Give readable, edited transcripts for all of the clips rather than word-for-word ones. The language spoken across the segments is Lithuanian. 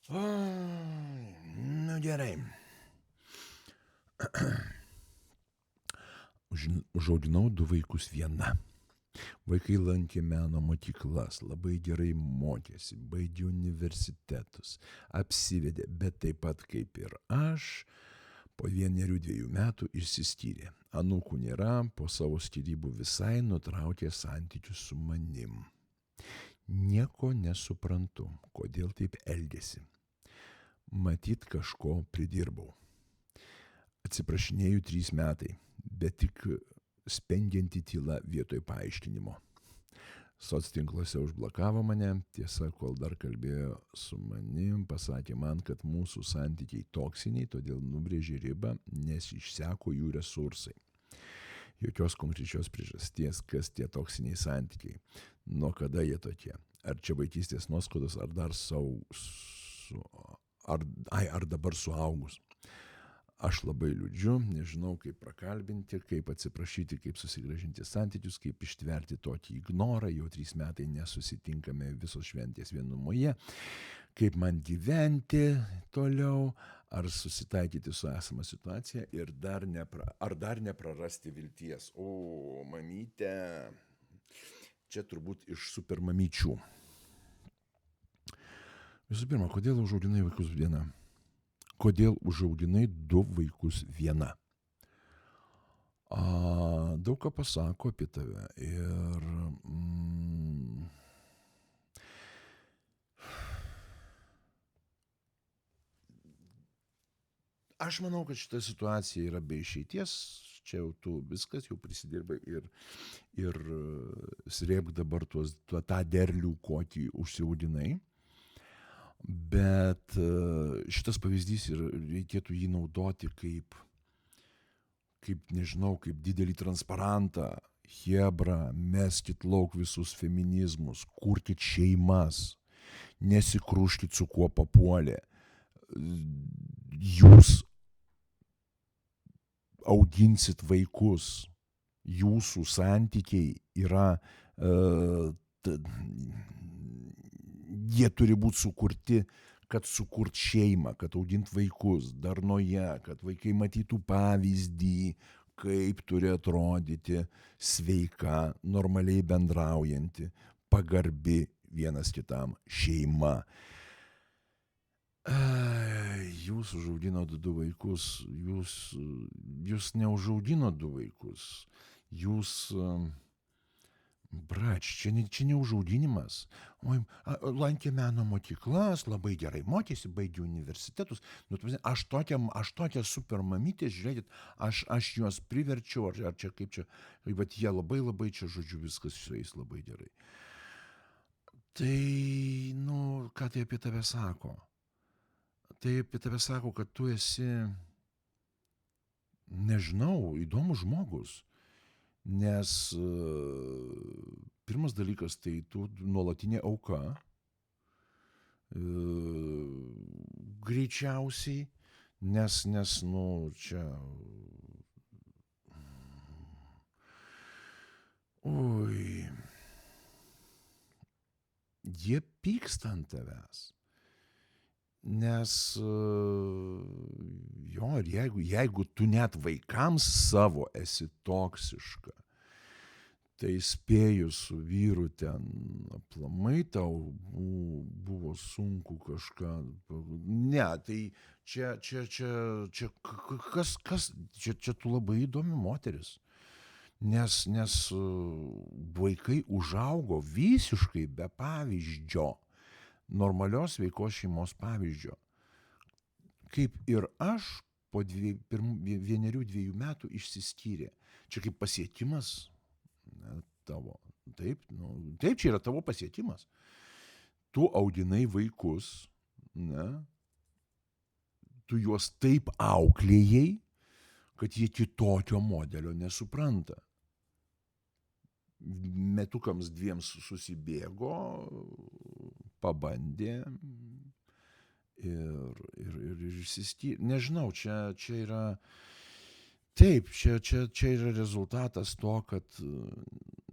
Nu gerai. Užauginau 2 vaikus viena. Vaikai lankė meno mokyklas, labai gerai mokėsi, baigė universitetus, apsivedė, bet taip pat kaip ir aš, po 1-2 metų išsiskyrė. Anūkų nėra, po savo skyrybų visai nutraukė santykius su manim. Nieko nesuprantu, kodėl taip elgėsi. Matyt, kažko pridirbau. Atsiprašinėjau 3 metai, bet tik spengianti tyla vietoj paaiškinimo. Soctinkluose užblokavo mane, tiesa, kol dar kalbėjo su manim, pasakė man, kad mūsų santykiai toksiniai, todėl nubrėžė ribą, nes išseko jų resursai. Jokios konkrečios priežasties, kas tie toksiniai santykiai, nuo kada jie tokie. Ar čia vaikystės nuoskaudos, ar dar ar dabar suaugus. Aš labai liūdžiu, nežinau, kaip prakalbinti, kaip atsiprašyti, kaip susigrąžinti santykius, kaip ištverti tokį ignorą, jau 3 metai nesusitinkame visos šventės vienumoje, kaip man gyventi toliau, ar susitaikyti su esama situacija ir dar neprarasti vilties. O, mamytė, čia turbūt iš supermamyčių. Visų pirma, kodėl užauginai vaikus viena? Kodėl užauginai 2 vaikus viena? Daug ką pasako apie tave ir aš manau, kad šita situacija yra be išeities, čia jau tu viskas jau prisidirbai ir srėbk dabar tą derlių, kokį užsiauginai. Bet šitas pavyzdys ir reikėtų jį naudoti kaip nežinau, kaip didelį transparantą. Chebra, meskit lauk visus feminizmus, kurkit šeimas, nesikruškit su kuo papuolė. Jūs auginsit vaikus, jūsų santykiai yra jie turi būti sukurti, kad sukurt šeimą, kad augint vaikus darnoje, kad vaikai matytų pavyzdį, kaip turi atrodyti sveika, normaliai bendraujanti, pagarbi vienas kitam šeima. Jūs užauginot 2 vaikus, jūs neužauginot 2 vaikus, jūs... Brač, čia ne užauginimas. Oi, lankė meno mokyklas, labai gerai mokėsi, baigė universitetus. Aš tokia super mamytė, žiūrėkit, aš juos priverčiau, ar čia kaip čia, bet jie labai čia, žodžiu, viskas su jais labai gerai. Tai, ką tai apie tave sako? Tai apie tave sako, kad tu esi, nežinau, įdomus žmogus. Nes pirmas dalykas, tai tu nuolatinė auka, greičiausiai, nes, čia... Oi, jie pyksta ant tavęs. Nes jo, ir jeigu tu net vaikams savo esi toksiška, tai spėju su vyru ten aplamai tau buvo sunku kažką. Ne, tai čia tu labai įdomi moteris. Nes vaikai užaugo visiškai be pavyzdžio. Normalios veikos šeimos pavyzdžio. Kaip ir aš po 1-2 metų išsiskyrė. Čia kaip pasiekimas tavo. Taip, taip, čia yra tavo pasiekimas. Tu auginai vaikus, tu juos taip auklėjai, kad jie kitokio modelio nesupranta. Metukams 2 susibėgo, pabandė ir išsiskyrė. Nežinau, čia yra... Taip, čia yra rezultatas to, kad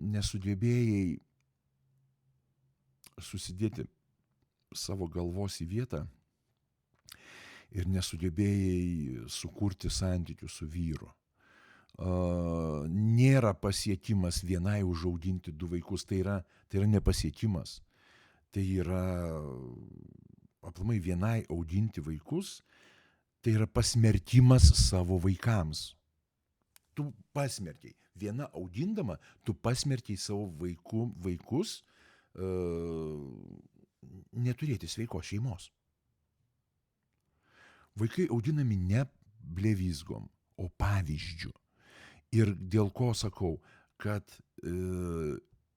nesugebėjai susidėti savo galvos į vietą ir nesugebėjai sukurti santykių su vyru. Nėra pasiekimas vienai užauginti 2 vaikus, tai yra nepasiekimas. Tai yra aplamai vienai auginti vaikus, tai yra pasmerkimas savo vaikams. Tu pasmerkiai. Viena augindama, tu pasmerkiai savo vaikus neturėti sveikos šeimos. Vaikai auginami ne blevizgom, o pavyzdžiu. Ir dėl ko sakau, kad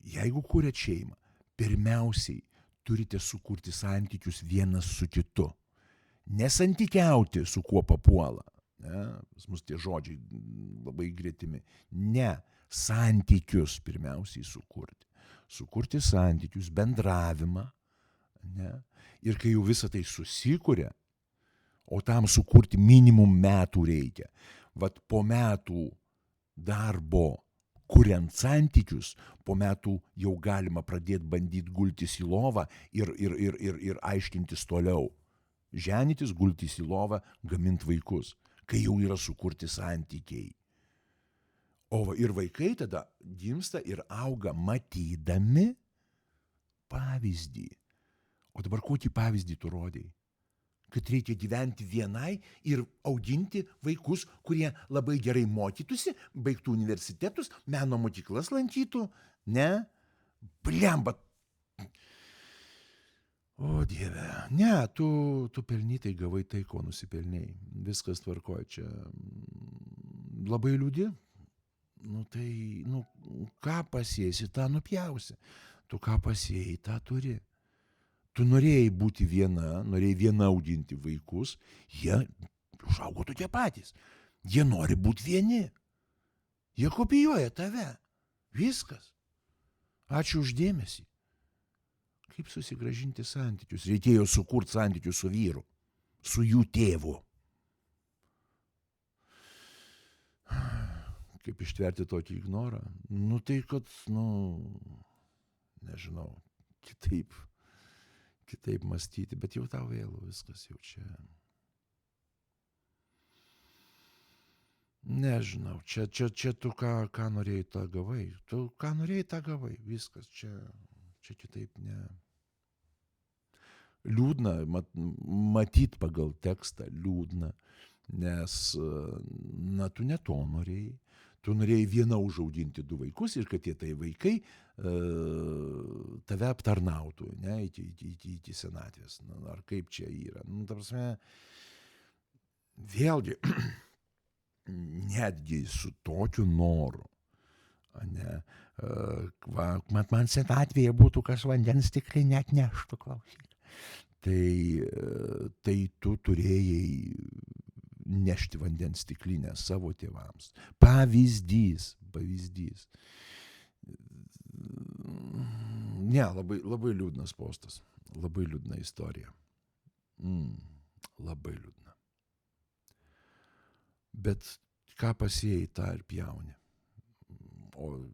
jeigu kuriat šeimą, pirmiausiai turite sukurti santykius vienas su kitu. Nesantykiauti, su kuo papuola. Ne? Pas mus tie žodžiai labai gretimi. Ne, santykius pirmiausiai sukurti. Sukurti santykius, bendravimą. Ne? Ir kai jau visą tai susikuria, o tam sukurti minimum metų reikia. Vat po metų darbo, kuriant santykius, po metų jau galima pradėti bandyti gultis į lovą ir aiškintis toliau. Ženytis, gultis į lovą, gaminti vaikus, kai jau yra sukurti santykiai. Ir vaikai tada gimsta ir auga matydami pavyzdį. O dabar kokį pavyzdį tu rodai? Kad reikia gyventi vienai ir auginti vaikus, kurie labai gerai mokytųsi, baigtų universitetus, meno mokyklas lankytų, ne? Blemba. O Dieve, ne, tu pelnytai gavai tai, ko nusipelnėjai. Viskas tvarkoja čia. Labai liūdi. Ką pasėsi, tą nupjausi. Tu ką pasėjai, tą turi. Tu norėjai būti viena, norėjai viena auginti vaikus, jie užaugo tokie patys. Jie nori būti vieni. Jie kopijuoja tave. Viskas. Ačiū už dėmesį. Kaip susigrąžinti santykius? Reikėjo sukurti santykius su vyru, su jų tėvu. Kaip ištverti tokį ignorą? Tai kad, nežinau, kitaip mąstyti, bet jau tau vėlu, viskas jau čia. Nežinau, čia tu ką norėjai, tą gavai. Tu ką norėjai, tą gavai, viskas, čia kitaip ne. Liūdna, matyt pagal tekstą liūdna, nes, tu ne to norėjai. Tu norėjai viena užauginti 2 vaikus ir kad tie vaikai tave aptarnautų, ne, iki senatvės. Ar kaip čia yra. Ta prasme, vėlgi, netgi su tokiu noru, ne, man senatvėje būtų kas vandens tikrai net neštų, klausyk. Tai tu turėjai nešti vandens stiklinę savo tėvams. Pavyzdys. Ne, labai liūdnas postas. Labai liūdna istorija. Labai liūdna. Bet ką pasėjai, tą ir pjauni. O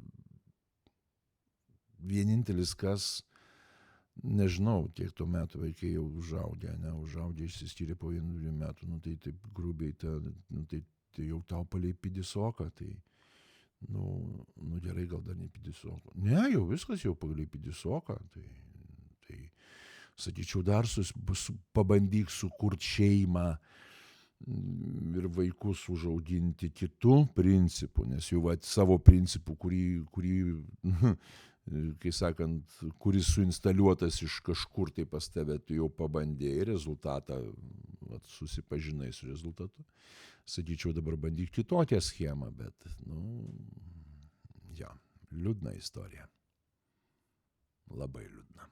vienintelis kas, nežinau, kiek tuo metu vaikai jau užaugę, išsiskyrė po 1-2 metų, tai taip grubiai, tai jau tau palei pidisoką, tai, gerai, gal dar ne pidisoką. Ne, jau viskas jau palei pidisoką, tai sakyčiau, dar pabandyk sukurti šeimą ir vaikus užauginti kitų principų, nes jau savo principų, kurį kai sakant, kuris suinstaliuotas iš kažkur tai pas tave, tu jau pabandėjai rezultatą, susipažinai su rezultatu. Sakyčiau, dabar bandyk kitokią schemą, bet, liūdna istorija. Labai liūdna.